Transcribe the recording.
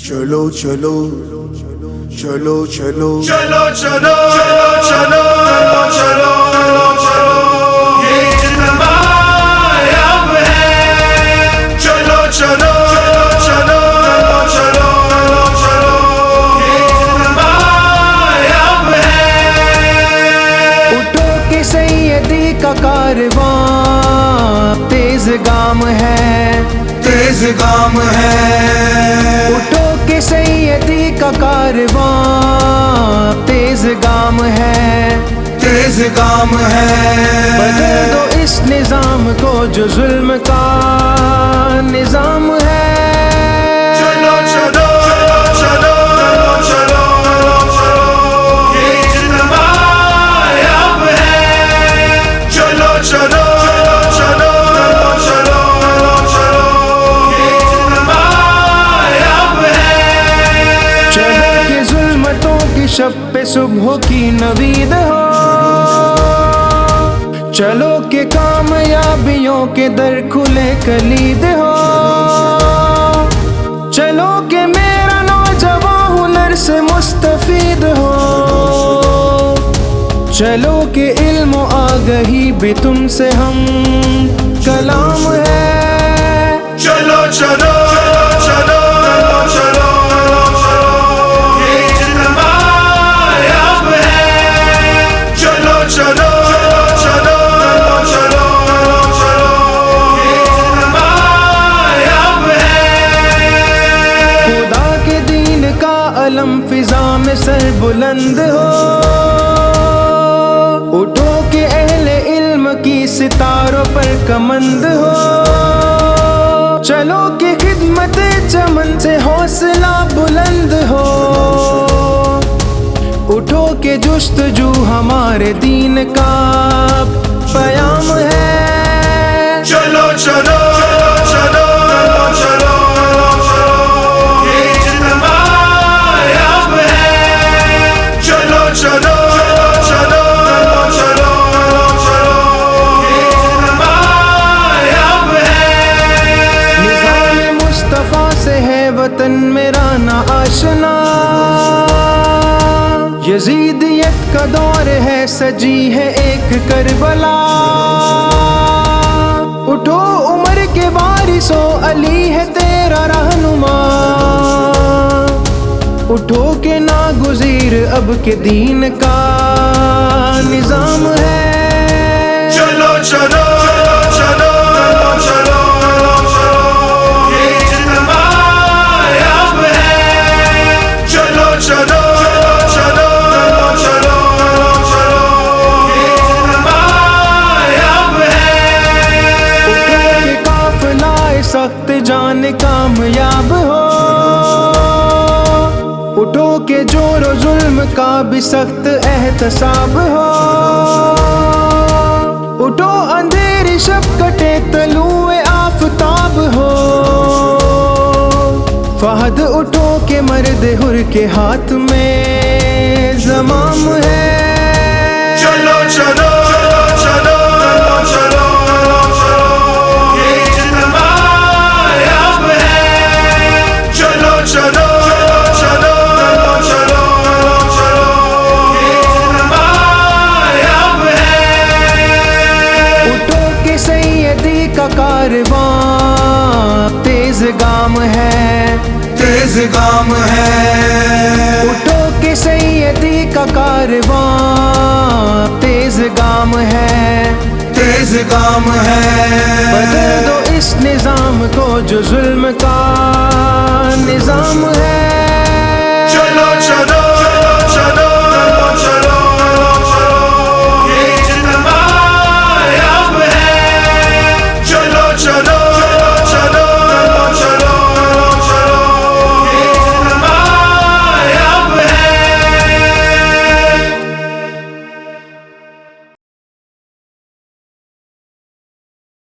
चलो चलो चलो चलो चलो चलो चलो चलो चलो ये जितना अब है। चलो चलो चलो चलो चलो ये जितना अब है। उठो कि सैयदी का कारवां तेज गाम है, तेज गाम है। उठो कि सैयदी का कारवां तेज गाम है, तेज गाम है। बदल दो इस निजाम को जो जुल्म का निजाम है। चलो चलो चलो चलो चलो ये जितना अब है। चलो चलो चलो चलो चलो ये जितना अब है। चलो कि जुल्मतों की शब पे सुबह की नवीद हो, चलो कि कामयाबियों के दर खुले कलीद हो, चलो कि मेरा नौजवान हुनर से मुस्तफीद हो, चलो कि इल्म आगही भी तुमसे हम कलाम है। चलो चलो चलो चलो चलो ये जितना अब है। चलो चलो चलो चलो चलो ये जितना अब है। खुदा के दीन का अलम फिजा में सर बुलंद हो, उठो कि अहले इल्म की सितारों पर कमंद हो, चलो कि खिदमत चमन से हौसला बुलंद हो, उठो कि जुस्तजू हमारे दीन का पयाम है। चलो चलो चलो चलो चलो ये जितना अब है। चलो चलो चलो चलो चलो ये जितना अब है। निज़ाम मुस्तफ़ा से है वतन मेरा ना आशना, यजीदियत का दौर है सजी है एक करबला, उठो उमर के वारिसो अली है तेरा रहनुमा, उठो के नागुज़ीर अब के दीन का निजाम है। चलो चलो चलो चलो चलो ये जितना अब है। चलो चलो चलो चलो चलो ये जितना अब है। उठो के काफिलाए सख्त जान कामयाब हो, उठो के जोर जुल्म का भी सख्त एहतसाब हो, उठो अंधेरी शब कटे तलुए आफताब हो, फहद उठो के मर्द हुर के हाथ में ज़माम है। चलो चलो चलो चलो चलो ये जितना अब है। चलो चलो चलो चलो चलो ये जितना अब है। उठो के सैयदी का कारवां तेज गाम है, तेज गाम है। उठो के सैयदी का कारवां तेज गाम है, तेज गाम है। बदल दो इस निजाम को जो जुल्म का निजाम है। चलो चलो